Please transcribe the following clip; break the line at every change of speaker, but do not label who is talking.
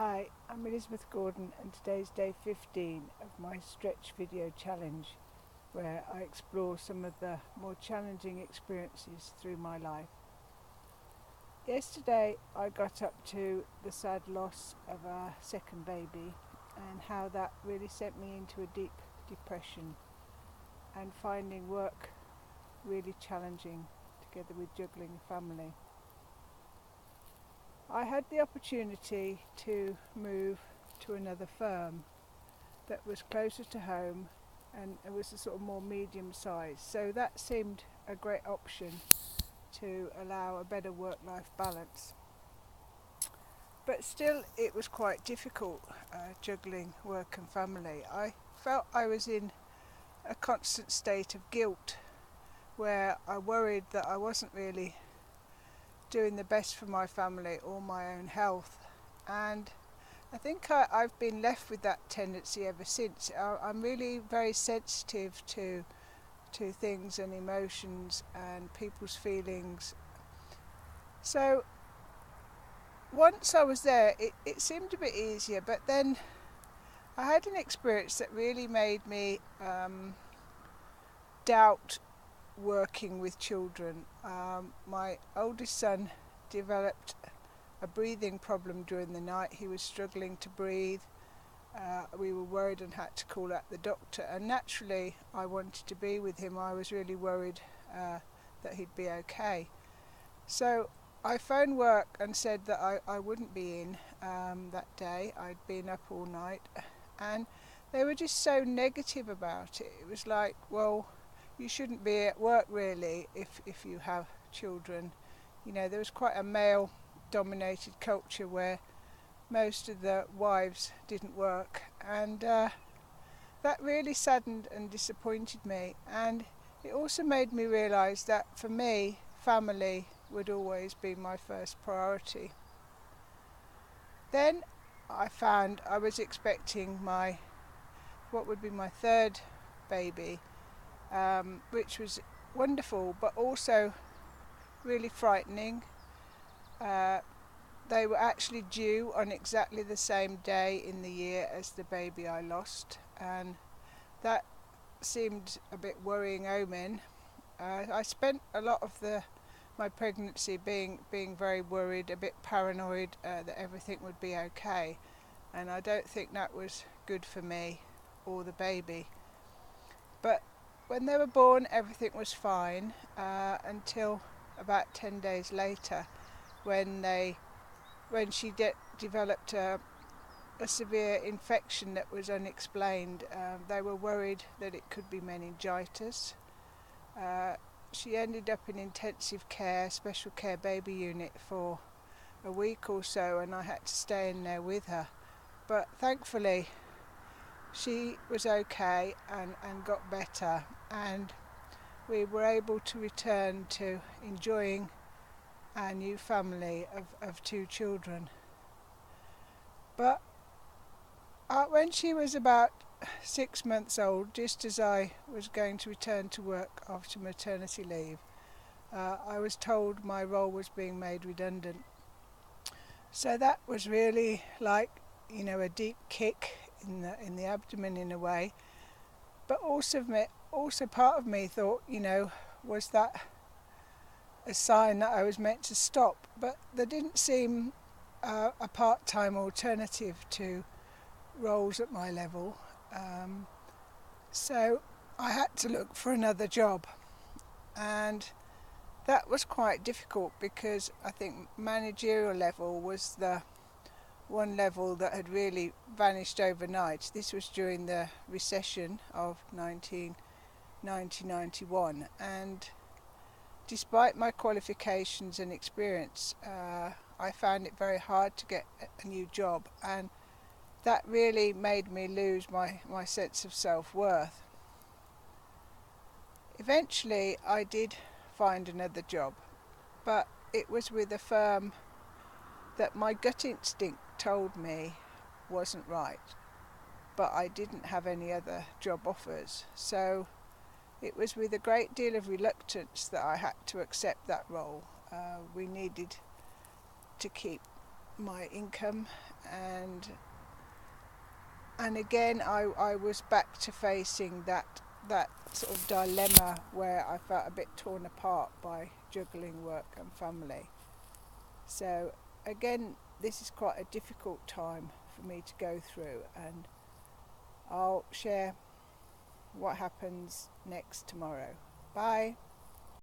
Hi, I'm Elizabeth Gordon and today's day 15 of my stretch video challenge where I explore some of the more challenging experiences through my life. Yesterday I got up to the sad loss of our second baby and how that really sent me into a deep depression and finding work really challenging together with juggling family. I had the opportunity to move to another firm that was closer to home and it was a sort of more medium size, so that seemed a great option to allow a better work-life balance. But still it was quite difficult juggling work and family. I felt I was in a constant state of guilt where I worried that I wasn't really doing the best for my family or my own health, and I think I've been left with that tendency ever since. I'm really very sensitive to things and emotions and people's feelings. So once I was there, it seemed a bit easier, but then I had an experience that really made me doubt working with children. My oldest son developed a breathing problem during the night. He was struggling to breathe. We were worried and had to call out the doctor, and naturally I wanted to be with him. I was really worried that he'd be okay. So I phoned work and said that I wouldn't be in that day. I'd been up all night, and they were just so negative about it. It was like, well, you shouldn't be at work really if you have children. You know, there was quite a male dominated culture where most of the wives didn't work, and that really saddened and disappointed me. And it also made me realise that for me, family would always be my first priority. Then I found I was expecting what would be my third baby, which was wonderful but also really frightening. They were actually due on exactly the same day in the year as the baby I lost, and that seemed a bit worrying omen. I spent a lot of my pregnancy being very worried, a bit paranoid that everything would be okay, and I don't think that was good for me or the baby. But when they were born, everything was fine until about 10 days later, when she developed a severe infection that was unexplained. They were worried that it could be meningitis. She ended up in intensive care, special care baby unit for a week or so, and I had to stay in there with her. But thankfully she was okay and got better, and we were able to return to enjoying our new family of two children. But when she was about 6 months old, just as I was going to return to work after maternity leave, I was told my role was being made redundant. So that was really like, a deep kick in the abdomen in a way. But also part of me thought, was that a sign that I was meant to stop? But there didn't seem a part-time alternative to roles at my level. So I had to look for another job, and that was quite difficult because I think managerial level was the one level that had really vanished overnight. This was during the recession of 1990-91, and despite my qualifications and experience, I found it very hard to get a new job, and that really made me lose my sense of self-worth. Eventually I did find another job, but it was with a firm that my gut instinct told me wasn't right, but I didn't have any other job offers. So it was with a great deal of reluctance that I had to accept that role. We needed to keep my income, and again I was back to facing that sort of dilemma where I felt a bit torn apart by juggling work and family. So again, this is quite a difficult time for me to go through, and I'll share what happens next tomorrow. Bye.